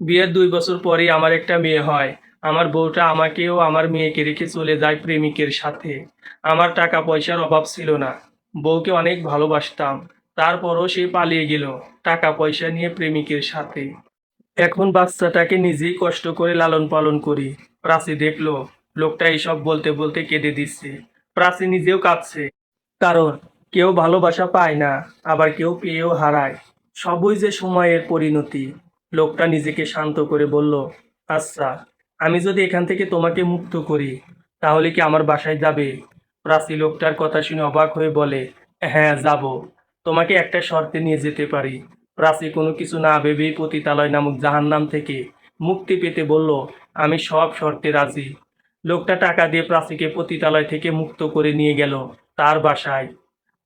বিয়ের 2 বছর পরেই আমার একটা মেয়ে হয়। আমার বউটা আমাকেও আমার মেয়েকে রেখে চলে যায় প্রেমিকের সাথে। আমার টাকা পয়সার অভাব ছিল না। বউকে অনেক ভালোবাসতাম। তারপরও সে পালিয়ে গেল টাকা পয়সা নিয়ে প্রেমিকের সাথে। এখন বাচ্চাটাকে নিজেই কষ্ট করে লালন পালন করি। প্রাচী দেখলো লোকটা এইসব বলতে বলতে কেঁদে দিচ্ছে। প্রাচী নিজেও কাঁদছে। কারণ কেউ ভালোবাসা পায় না, আবার কেউ পেয়েও হারায়। সবই যে সময়ের পরিণতি। লোকটা নিজেকে শান্ত করে বলল, আচ্ছা, আমি যদি এখান থেকে তোমাকে মুক্ত করি তাহলে কি আমার বাসায় যাবে? প্রাচী লোকটার কথা শুনে অবাক হয়ে বলে, হ্যাঁ যাব। তোমাকে একটা শর্তে নিয়ে যেতে পারি। প্রাচী কোনো কিছু না ভেবেই পতিতালয় নামক জাহান্নাম থেকে মুক্তি পেতে বলল, আমি সব শর্তে রাজি। লোকটা টাকা দিয়ে প্রাচীকে পতিতালয় থেকে মুক্ত করে নিয়ে গেল তার বাসায়।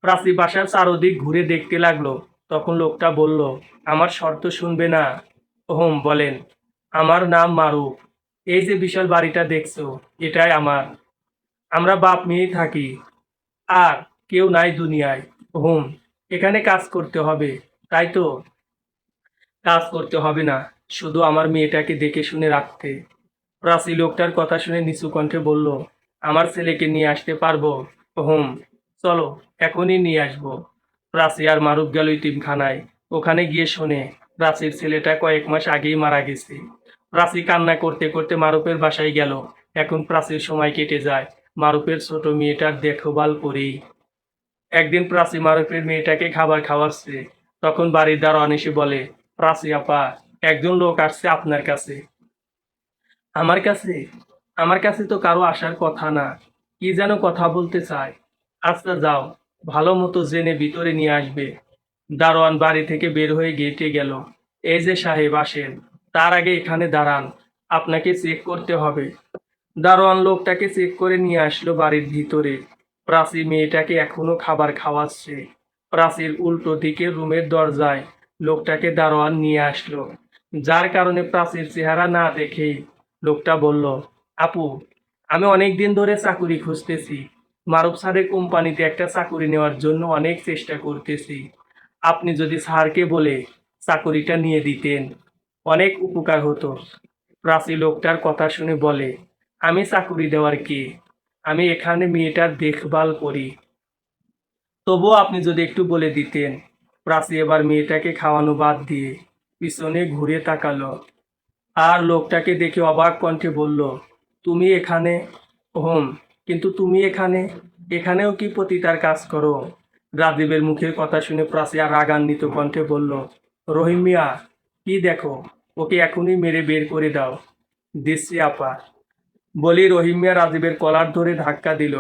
প্রাচী বাসার চারদিক ঘুরে দেখতে লাগলো। তখন লোকটা বলল, আমার শর্ত শুনবে না? ওহম, বলেন। আমার নাম মারুফ। এই যে বিশাল বাড়িটা দেখছো, এটাই আমার। আমরা বাপ মেয়ে থাকি, আর কেউ নাই দুনিয়ায়। হুম, এখানে কাজ করতে হবে, তাই তো? কাজ করতে হবে না, শুধু আমার মেয়েটাকে দেখে শুনে রাখতে। প্রাচী লোকটার কথা শুনে নিচু কণ্ঠে বলল, আমার ছেলেকে নিয়ে আসতে পারবো? হুম, চলো, এখনই নিয়ে আসবো। প্রাচী আর মারুফ গেল ইতিমখানায়। ওখানে গিয়ে শোনে প্রাচীর ছেলেটা কয়েক মাস আগেই মারা গেছে। প্রাচী কান্না করতে করতে মারুফের বাসায় গেল। এখন প্রাচীর সময় কেটে যায় মারুফের ছোট মেয়েটার দেখভাল করেই। একদিন প্রাচী মারুফের মেয়েটাকে খাবার খাওয়াচ্ছে। তখন বাড়ির দারোয়ান এসে বলে, প্রাচী আপা, একজন লোক আসছে আপনার কাছে। আমার কাছে? আমার কাছে তো কারো আসার কথা না। কি যেন কথা বলতে চায়। আচ্ছা যাও, ভালো মতো জেনে ভিতরে নিয়ে আসবে। দারোয়ান বাড়ি থেকে বের হয়ে গেটে গেল। এই যে সাহেব আসেন, তার আগে এখানে দাঁড়ান, আপনাকে চেক করতে হবে। দারোয়ান লোকটাকে চেক করে নিয়ে আসলো বাড়ির ভিতরে। প্রাচী মেয়েটাকে এখনো খাবার খাওয়াচ্ছে। প্রাচীর উল্টো দিকে রুমের দরজায় লোকটাকে দারোয়ান নিয়ে আসলো, যার কারণে প্রাচীর চেহারা না দেখেই লোকটা বলল, আপু, আমি অনেক দিন ধরে চাকুরি খুঁজতেছি। মারুফ স্যারের কোম্পানিতে একটা চাকুরি নেওয়ার জন্য অনেক চেষ্টা করতেছি। আপনি যদি স্যারকে বলে চাকুরিটা নিয়ে দিতেন, অনেক উপকার হতো। প্রাচী লোকটার কথা শুনে বলে, আমি চাকুরি দেওয়ার কে? আমি এখানে মেয়েটার দেখভাল করি। তবুও আপনি যদি একটু বলে দিতেন। প্রাচী এবার মেয়েটাকে খাওয়ানো বাদ দিয়ে পিছনে ঘুরে তাকালো, আর লোকটাকে দেখে অবাক কণ্ঠে বলল, তুমি এখানে? হুম, কিন্তু তুমি এখানে? এখানেও কি পতিতার কাজ করো? রাজীবের মুখের কথা শুনে প্রাচী আর রাগান্বিত কণ্ঠে বলল, রহিম মিয়া, কি দেখো? ওকে এখনই মেরে বের করে দাও। দিচ্ছি আপা। বলি রহিম মিয়া রাজীবের কলার ধরে ধাক্কা দিল।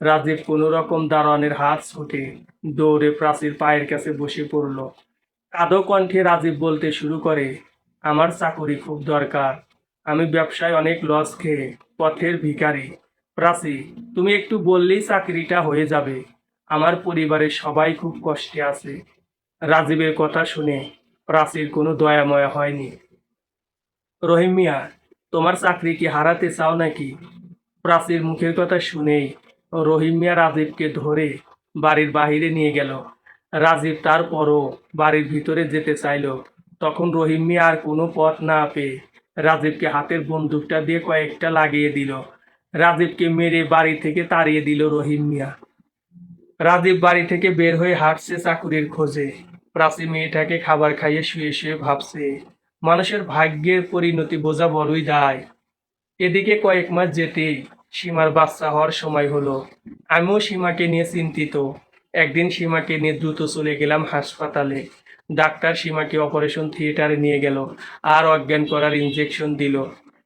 রাজীব কোনো রকম দারোয়ানের হাত ছুটে দৌড়ে প্রাচীর পায়ের কাছে বসে পড়ল। কাঁদো কণ্ঠে রাজীব বলতে শুরু করে, আমার চাকুরি খুব দরকার। আমি ব্যবসায় অনেক লস খেয়ে পথের ভিখারি। প্রাচী, তুমি একটু বললেই চাকরিটা হয়ে যাবে। আমার পরিবারের সবাই খুব কষ্টে আছে। রাজীবের কথা শুনে প্রাচীর কোনো দয়াময় হয়নি। রহিম মিয়া, তোমার চাকরি কি হারাতে চাও নাকি? প্রাচীর মুখের কথা শুনেই রহিম মিয়া রাজীবকে ধরে বাড়ির বাহিরে নিয়ে গেল। রাজীব তারপরও বাড়ির ভিতরে যেতে চাইল। তখন রহিম মিয়া আর কোনো পথ না পেয়ে রাজীবকে হাতের বন্দুকটা দিয়ে কয়েকটা লাগিয়ে দিল। রাজীবকে মেরে বাড়ি থেকে তাড়িয়ে দিল রহিম মিয়া। রাজীব বাড়ি থেকে বের হয়ে হাঁটছে চাকুরির খোঁজে। প্রাচী মেয়েটাকে খাবার খাইয়ে শুয়ে শুয়ে ভাবছে, মানুষের ভাগ্যের পরিণতি বোঝা বড়ই দায়। এদিকে কয়েক মাস যেতেই সীমার বাচ্চা হওয়ার সময় হলো। আমিও সীমাকে নিয়ে চিন্তিত। একদিন সীমাকে নিয়ে দ্রুত চলে গেলাম হাসপাতালে। ডাক্তার সীমাকে অপারেশন থিয়েটারে নিয়ে গেল, আর অজ্ঞান করার ইনজেকশন দিল।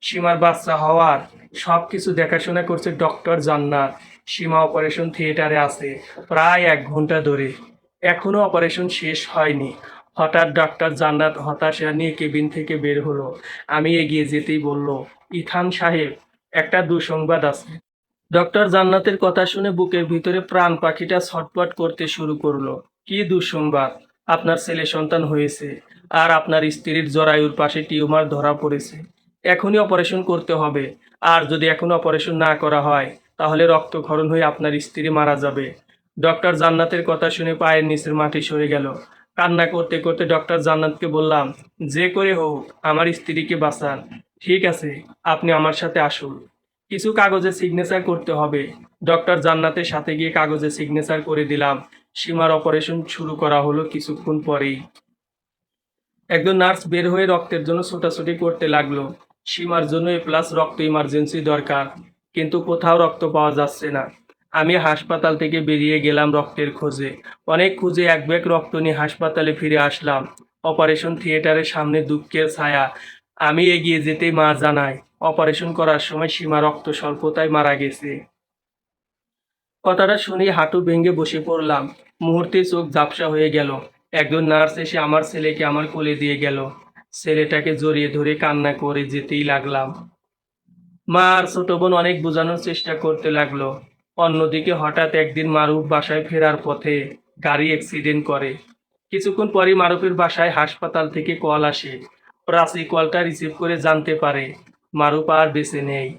সীমার বাচ্চা হওয়ার সব কিছু দেখাশোনা করছে ডক্টর জান্নাত। সীমা অপারেশন থিয়েটারে আছে প্রায় 1 ঘন্টা ধরে। এখনো অপারেশন শেষ হয়নি। হঠাৎ ডক্টর জান্নাত হতাশা নিয়ে কেবিন থেকে বের হলো। আমি এগিয়ে যেতেই বলল, ইথান সাহেব, একটা দুঃসংবাদ আছে। ডক্টর জান্নাতের কথা শুনে বুকের ভিতরে প্রাণ পাখিটা ছটফট করতে শুরু করলো। কি দুঃসংবাদ? আপনার ছেলে সন্তান হয়েছে, আর আপনার স্ত্রীর জরায়ুর পাশে টিউমার ধরা পড়েছে। এখনই অপারেশন করতে হবে। আর যদি এখন অপারেশন না করা হয়, তাহলে রক্তক্ষরণ হয়ে আপনার স্ত্রী মারা যাবে। ডক্টর জান্নাতের কথা শুনে পায়ের নিচের মাটি সরে গেল। কান্না করতে করতে ডক্টর জান্নাতকে বললাম, যে করে হোক আমার স্ত্রীকে বাঁচান। ঠিক আছে, আপনি আমার সাথে আসুন। কিছু কাগজে সিগনেচার করতে হবে। ডক্টর জান্নাতের সাথে গিয়ে কাগজে সিগনেচার করে দিলাম। সীমার অপারেশন শুরু করা হলো কিছুক্ষণ পরেই। একজন নার্স বের হয়ে রক্তের জন্য ছোটাছুটি করতে লাগলো। সীমার জন্য A+ রক্ত ইমার্জেন্সি দরকার, কিন্তু কোথাও রক্ত পাওয়া যাচ্ছে না। আমি হাসপাতাল থেকে বেরিয়ে গেলাম রক্তের খোঁজে। অনেক খুঁজে এক ব্যাগ রক্ত নিয়ে হাসপাতালে ফিরে আসলাম। অপারেশন থিয়েটারের সামনে দুঃখের ছায়া। আমি এগিয়ে যেতেই মা জানায়, অপারেশন করার সময় সীমা রক্ত স্বল্পতায় মারা গেছে। কথাটা শুনেই হাঁটু ভেঙে বসে পড়লাম। মুহূর্তে চোখ ঝাপসা হয়ে গেল। একজন নার্স এসে আমার ছেলেকে আমার কোলে দিয়ে গেল। ছেলেটাকে জড়িয়ে ধরে কান্না করে যেতেই লাগলাম। মা আর ছোট বোন অনেক বোঝানোর চেষ্টা করতে লাগলো। অন্যদিকে হঠাৎ একদিন মারুফ বাসায় ফেরার পথে গাড়ি অ্যাক্সিডেন্ট করে। কিছুক্ষণ পরই মারুফের বাসায় হাসপাতাল থেকে কল আসে। প্রাচী কলটা রিসিভ করে জানতে পারে মারুফ আর বেঁচে নেই।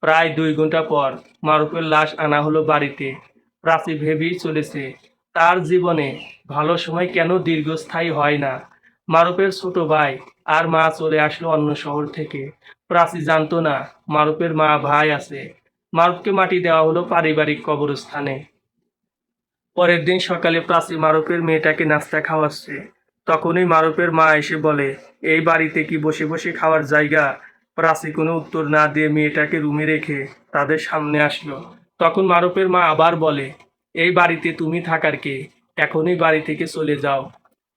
প্রায় 2 ঘন্টা পর মারুফের লাশ আনা হলো বাড়িতে। প্রাচী ভেবেই চলেছে তার জীবনে ভালো সময় কেন দীর্ঘস্থায়ী হয় না। মারুফের ছোট ভাই আর মা চলে আসলো অন্য শহর থেকে। প্রাচী জানতো না মারুফের মা ভাই আছে। মারুফকে মাটি দেওয়া হলো পারিবারিক কবরস্থানে। পরের দিন সকালে প্রাচী মারুফের মেয়েটাকে নাস্তা খাওয়াচ্ছে। তখনই মারুফের মা এসে বলে, এই বাড়িতে কি বসে বসে খাওয়ার জায়গা? প্রাচী কোনো উত্তর না দিয়ে মেয়েটাকে রুমে রেখে তাদের সামনে আসলো। তখন মারুফের মা আবার বলে, এই বাড়িতে তুমি থাকার কে? এখনই বাড়ি থেকে চলে যাও।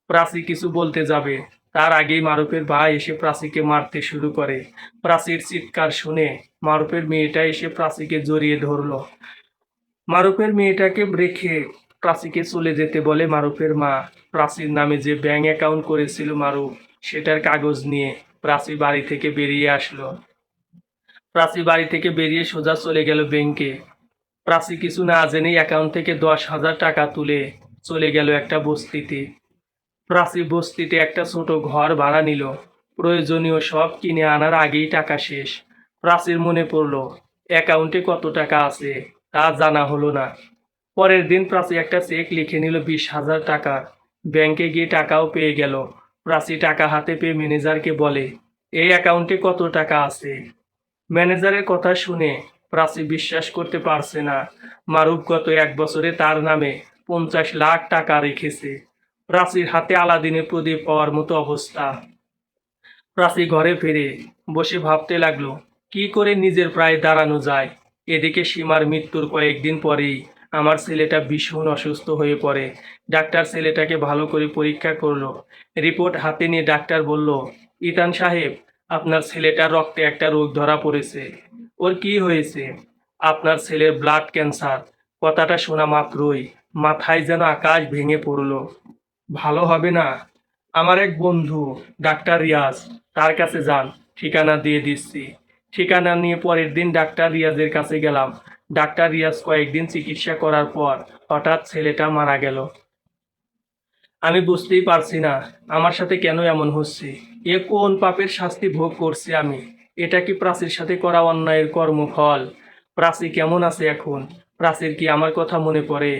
প্রাচী কিছু বলতে যাবে, তার আগেই মারুফের ভাই এসে প্রাচীকে মারতে শুরু করে। প্রাচীর চিৎকার শুনে মারুফের মেয়েটা এসে প্রাচীকে জড়িয়ে ধরলো। মারুফের মেয়েটাকে রেখে প্রাচীকে চলে যেতে বলে মারুফের মা। প্রাচীর নামে যে ব্যাংক অ্যাকাউন্ট করেছিল মারুফ, সেটার কাগজ নিয়ে প্রাচী বাড়ি থেকে বেরিয়ে আসলো। প্রাচী বাড়ি থেকে বেরিয়ে সোজা চলে গেল ব্যাংকে। প্রাচী কিছু না জেনেই অ্যাকাউন্ট থেকে 10,000 টাকা তুলে চলে গেল একটা বস্তিতে। প্রাচী বস্তিতে একটা ছোট ঘর ভাড়া নিল। প্রয়োজনীয় সব কিনে আনার আগেই টাকা শেষ। প্রাচীর মনে পড়লো অ্যাকাউন্টে কত টাকা আছে তা জানা হলো না। পরের দিন প্রাচী একটা চেক লিখে নিল 20,000 টাকা। ব্যাংকে গিয়ে টাকাও পেয়ে গেল। প্রাচী টাকা হাতে পেয়ে ম্যানেজারকে বলে, এই অ্যাকাউন্টে কত টাকা আছে? ম্যানেজারের কথা শুনে প্রাচী বিশ্বাস করতে পারছে না। মারুফ গত 1 বছরে তার নামে 50 লাখ টাকা রেখেছে। প্রাচীর হাতে আলাদিনের প্রদীপ পাওয়ার মতো অবস্থা। প্রাচী ঘরে ফিরে বসে ভাবতে লাগলো কি করে নিজের প্রায় দাঁড়ানো যায়। এদিকে সীমার মৃত্যুর কয়েকদিন পরেই আমার ছেলেটা ভীষণ অসুস্থ হয়ে পড়ে। ডাক্তার ছেলেটাকে ভালো করে পরীক্ষা করলো। রিপোর্ট হাতে নিয়ে ডাক্তার বলল, ইতান সাহেব, আপনার ছেলেটার রক্তে একটা রোগ ধরা পড়েছে। ওর কি হয়েছে? আপনার ছেলের ব্লাড ক্যান্সার। কথাটা শোনা মাত্রই মাথায় যেন আকাশ ভেঙে পড়লো। ভালো হবে না। আমার এক বন্ধু ডাক্তার রিয়াজ, তার কাছে যান, ঠিকানা দিয়ে দিচ্ছি। ঠিকানা নিয়ে পরের দিন ডাক্তার রিয়াজের কাছে গেলাম। ডাক্তার রিয়াজ কয়েকদিন চিকিৎসা করার পর হঠাৎ ছেলেটা মারা গেল। আমি বুঝতেই পারছি না আমার সাথে কেন এমন হচ্ছে। এ কোন পাপের শাস্তি ভোগ করছি আমি? এটা কি প্রাচীর সাথে করা অন্যায়ের কর্মফল? প্রাচী কেমন আছে এখন? প্রাচীর কি আমার কথা মনে পড়ে?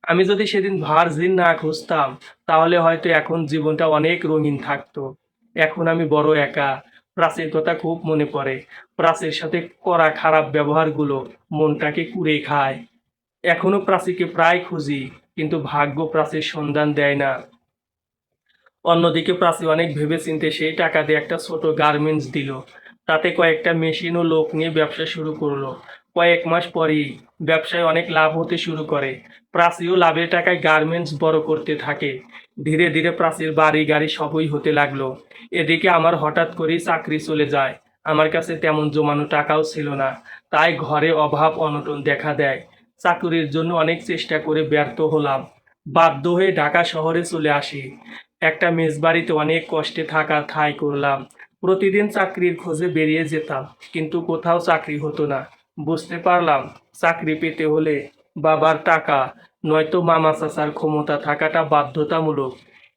আমি যদি সেদিন ভার্জিন না খুঁজতাম, তাহলে হয়তো এখন জীবনটা অনেক রঙিন থাকতো। এখন আমি বড় একা। প্রাচীর কথা খুব মনে পড়ে। প্রাচীর সাথে করা খারাপ ব্যবহারগুলো মনটাকে কুড়ে খায়। এখনো প্রাচীকে প্রায় খুঁজি, কিন্তু ভাগ্য প্রাচীর সন্ধান দেয় না। অন্যদিকে প্রাচী অনেক ভেবেচিন্তে সেই টাকা দিয়ে একটা ছোট গার্মেন্টস দিল। তাতে কয়েকটা মেশিন ও লোক নিয়ে ব্যবসা শুরু করলো। কয়েক মাস পরেই ব্যবসায় অনেক লাভ হতে শুরু করে। প্রাচীও লাভের টাকায় গার্মেন্টস বড় করতে থাকে। ধীরে ধীরে প্রাচীর বাড়ি গাড়ি সবই হতে লাগলো। এদিকে আমার হঠাৎ করেই চাকরি চলে যায়। আমার কাছে তেমন জমানো টাকাও ছিল না। তাই ঘরে অভাব অনটন দেখা দেয়। চাকরির জন্য অনেক চেষ্টা করে ব্যর্থ হলাম। বাধ্য হয়ে ঢাকা শহরে চলে আসি। একটা মেসবাড়িতে অনেক কষ্টে থাকার ঠাঁই করলাম। প্রতিদিন চাকরির খোঁজে বেরিয়ে যেতাম, কিন্তু কোথাও চাকরি হতো না। বুঝতে পারলাম চাকরি পেতে হলে বাবার টাকা নয়তো মামা চাচার ক্ষমতা থাকাটা বাধ্যতামূলক।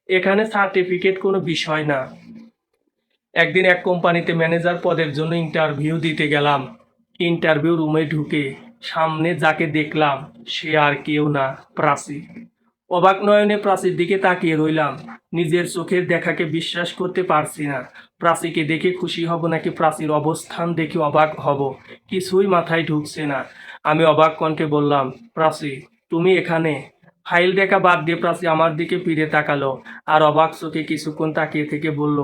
এখানে সার্টিফিকেট কোনো বিষয় না। একদিন এক কোম্পানিতে ম্যানেজার পদের জন্য ইন্টারভিউ দিতে গেলাম। ইন্টারভিউ রুমে ঢুকে সামনে যাকে দেখলাম সে আর কেউ না, প্রাচী। অবাক নয়নে প্রাচীর দিকে তাকিয়ে রইলাম। নিজের চোখের দেখাকে বিশ্বাস করতে পারছি না। প্রাচীকে দেখে খুশি হব নাকি প্রাচীর অবস্থান দেখে অবাক হব, কিছুই মাথায় ঢুকছে না। আমি অবাক কণ্ঠে বললাম, প্রাচী, তুমি এখানে? ফাইল দেখা বাদ দিয়ে প্রাচী আমার দিকে ফিরে তাকালো আর অবাক চোখে কিছুক্ষণ তাকিয়ে থেকে বলল,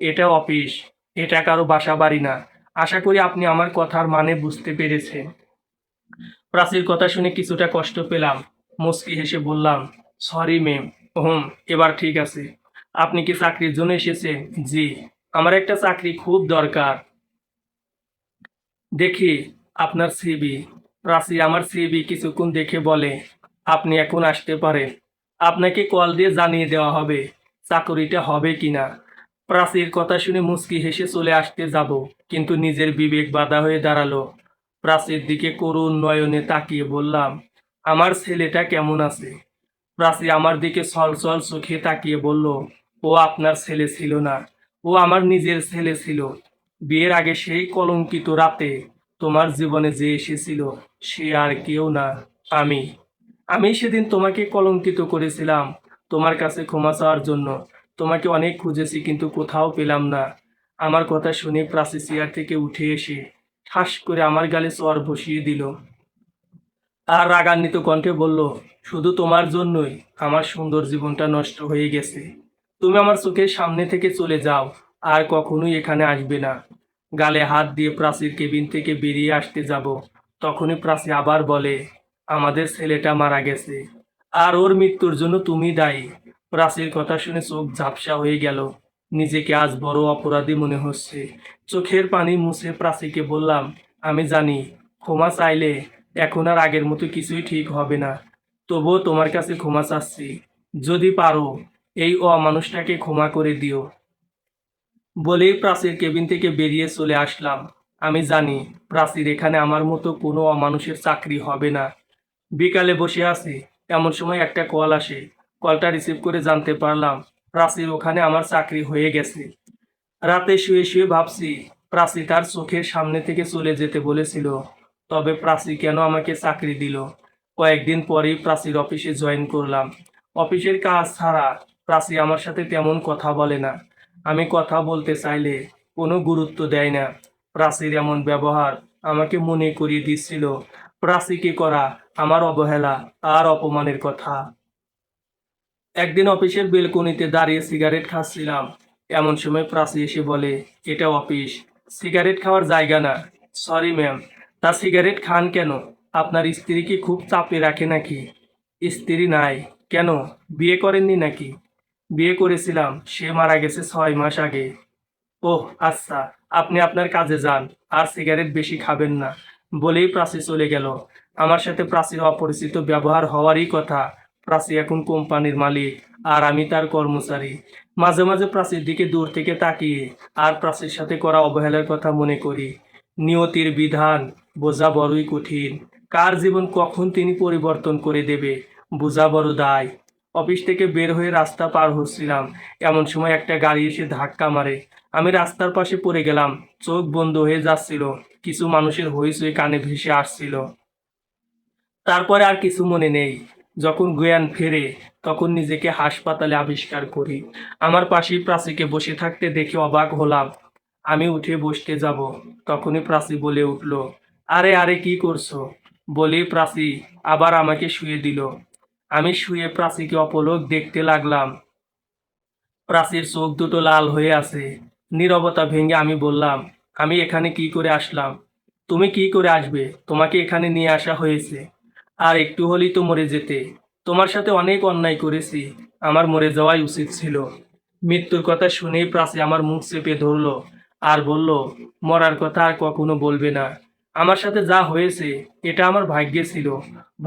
এটা অফিস, এটা কারো বাসা বাড়ি না। আশা করি আপনি আমার কথার মানে বুঝতে পেরেছেন। প্রাচীর কথা শুনে কিছুটা কষ্ট পেলাম। মুচকি হেসে বললাম, সরি ম্যাম। হুম, এবার ঠিক আছে। আপনি কি চাকরির জন্য এসেছেন? জি, আমার একটা চাকরি খুব দরকার। দেখি আপনার সিভি। প্রাচী আমার সিভি কিছুক্ষণ দেখে বলে, আপনি এখন আসতে পারেন। আপনাকে কল দিয়ে জানিয়ে দেওয়া হবে চাকরিটা হবে কিনা। প্রাচীর কথা শুনে মুচকি হেসে চলে আসতে যাব, কিন্তু নিজের বিবেক বাধা হয়ে দাঁড়ালো। প্রাচীর দিকে করুণ নয়নে তাকিয়ে বললাম, আমার ছেলেটা কেমন আছে? প্রাচী আমার দিকে ছলছল চোখে তাকিয়ে বলল, ও আপনার ছেলে ছিল না, ও আমার নিজের ছেলে ছিল। বিয়ের আগে সেই কলঙ্কিত রাতে তোমার জীবনে যে এসেছিল সে আর কেউ না, আমি। আমি সেদিন তোমাকে কলঙ্কিত করেছিলাম তোমার কাছে ক্ষমা চাওয়ার জন্য। তোমাকে অনেক খুঁজেছি কিন্তু কোথাও পেলাম না। আমার কথা শুনে প্রাচী চেয়ার থেকে উঠে এসে ঠাস করে আমার গালে চড় বসিয়ে দিল আর রাগান্বিত কণ্ঠে বলল, শুধু তোমার জন্যই আমার সুন্দর জীবনটা নষ্ট হয়ে গেছে। তুমি আমার চোখের সামনে থেকে চলে যাও, আর কখনোই এখানে আসবে না। গালে হাত দিয়ে প্রাচীর কেবিন থেকে বেরিয়ে আসতে যাব, তখনই প্রাচী আবার বলে, আমাদের ছেলেটা মারা গেছে আর ওর মৃত্যুর জন্য তুমি দায়ী। প্রাচীর কথা শুনে চোখ ঝাপসা হয়ে গেল। নিজেকে আজ বড় অপরাধী মনে হচ্ছে। চোখের পানি মুছে প্রাচীকে বললাম, আমি জানি ক্ষমা চাইলে এখন আর আগের মতো কিছুই ঠিক হবে না। তবুও তোমার কাছে ক্ষমা চাচ্ছি। যদি পারো এই অমানুষটাকে ক্ষমা করে দিও। বলেই প্রাচীর কেবিন থেকে বেরিয়ে চলে আসলাম। আমি জানি প্রাচীর এখানে আমার মতো কোনো অমানুষের চাকরি হবে না। বিকালে বসে আছি, এমন সময় একটা কল আসে। কলটা রিসিভ করে জানতে পারলাম প্রাচীর ওখানে আমার চাকরি হয়ে গেছে। রাতে শুয়ে শুয়ে ভাবছি প্রাচী তার চোখের সামনে থেকে চলে যেতে বলেছিল, তবে প্রাচী কেন আমাকে চাকরি দিল। কয়েকদিন পরেই প্রাচীর অফিসে জয়েন করলাম। অফিসের কাজ ছাড়া প্রাচী আমার সাথে তেমন কথা বলে না। আমি কথা বলতে চাইলে কোনো গুরুত্ব দেয় না। প্রাচীর এমন ব্যবহার আমাকে মনে করিয়ে দিচ্ছিল প্রাচীকে করা আমার অবহেলা আর অপমানের কথা। একদিন অফিসের বেলকনিতে দাঁড়িয়ে সিগারেট খাচ্ছিলাম, এমন সময় প্রাচী এসে বলে, এটা অফিস, সিগারেট খাওয়ার জায়গা না। Sorry ma'am. তা সিগারেট খান কেন? আপনার স্ত্রী কি খুব চাপে রাখে নাকি? স্ত্রী নাই? কেন, বিয়ে করেননি নাকি? বিয়ে করেছিলাম, সে মারা গেছে 6 মাস আগে। ওহ আচ্ছা, আপনি আপনার কাজে যান আর সিগারেট বেশি খাবেন না। বলেই প্রাচী চলে গেল। আমার সাথে প্রাচীর অপরিচিত ব্যবহার হওয়ারই কথা। প্রাচী এখন কোম্পানির মালিক আর আমি তার কর্মচারী। মাঝে মাঝে প্রাচীর দিকে দূর থেকে তাকিয়ে আর প্রাচীর সাথে করা অবহেলার কথা মনে করি। নিয়তির বিধান বোঝা বড়ই কঠিন। কার জীবন কখন তিনি পরিবর্তন করে দেবে বোঝা বড় দায়। অফিস থেকে বের হয়ে রাস্তা পার হচ্ছিলাম, এমন সময় একটা গাড়ি এসে ধাক্কা মারে। আমি রাস্তার পাশে পড়ে গেলাম। চোখ বন্ধ হয়ে যাচ্ছিল। কিছু মানুষের হইচই কানে ভেসে আসছিল। তারপরে আর কিছু মনে নেই। যখন জ্ঞান ফেরে তখন নিজেকে হাসপাতালে আবিষ্কার করি। আমার পাশেই প্রাচীকে বসে থাকতে দেখে অবাক হলাম। আমি উঠে বসতে যাব, তখনই প্রাচী বলে উঠল, আরে আরে কি করছো? বলেই প্রাচী আবার আমাকে শুয়ে দিল। আমি শুয়ে প্রাচীকে অপলক দেখতে লাগলাম। প্রাচীর চোখ দুটো লাল হয়ে আছে। নীরবতা ভেঙে আমি বললাম, আমি এখানে কি করে আসলাম? তুমি কি করে আসবে? তোমাকে এখানে নিয়ে আসা হয়েছে। আর একটু হলেই তো মরে যেতে। তোমার সাথে অনেক অন্যায় করেছি, আমার মরে যাওয়াই উচিত ছিল। মৃত্যুর কথা শুনেই প্রাচী আমার মুখ চেপে ধরলো আর বলল, মরার কথা আর কখনো বলবে না। আমার সাথে যা হয়েছে এটা আমার ভাগ্যে ছিল।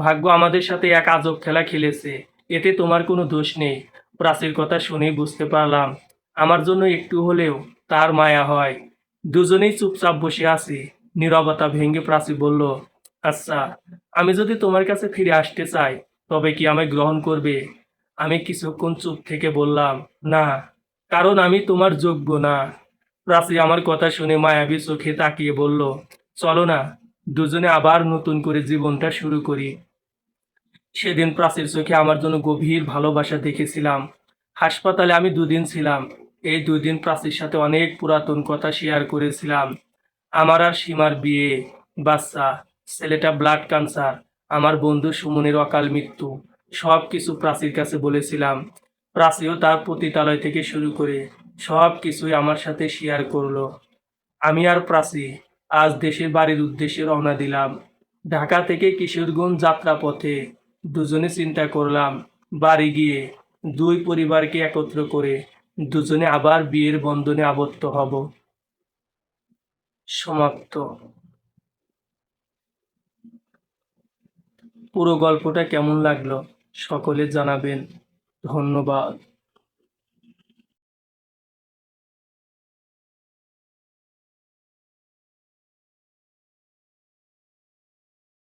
ভাগ্য আমাদের সাথে এক আজব খেলা খেলেছে, এতে তোমার কোনো দোষ নেই। প্রাচীর কথা শুনেই বুঝতে পারলাম আমার জন্য একটু হলেও তার মায়া হয়। দুজনেই চুপচাপ বসে আছি। নীরবতা ভেঙে প্রাচী বলল, আচ্ছা, আমি যদি তোমার কাছে ফিরে আসতে চাই তবে কি আমায় গ্রহণ করবে? আমি কিছুক্ষণ চুপ থেকে বললাম, না, কারণ আমি তোমার যোগ্য না। প্রাচী আমার কথা শুনে মায়াবী চোখে তাকিয়ে বলল, চলো না, দুজনে আবার নতুন করে জীবনটা শুরু করি। সেদিন প্রাচীর চোখে আমার জন্য গভীর ভালোবাসা দেখেছিলাম। হাসপাতালে আমি 2 দিন ছিলাম। এই 2 দিন প্রাচীর সাথে অনেক পুরাতন কথা শেয়ার করেছিলাম। আমার আর সীমার বিয়ে, বাচ্চা, ছেলেটা ব্লাড ক্যান্সার, আমার বন্ধু সুমনের অকাল মৃত্যু, সব কিছু প্রাচীর কাছে বলেছিলাম। প্রাচীও তার পতিতালয় থেকে শুরু করে সব কিছুই আমার সাথে শেয়ার করলো। আমি আর প্রাচী আজ দেশের বাড়ির উদ্দেশ্যে রওনা দিলাম। ঢাকা থেকে কিশোরগঞ্জ যাত্রাপথে দুজনে চিন্তা করলাম বাড়ি গিয়ে দুই পরিবারকে একত্র করে দুজনে আবার বিয়ের বন্ধনে আবদ্ধ হব। সমাপ্ত। পুরো গল্পটা কেমন লাগলো সকলে জানাবেন। ধন্যবাদ।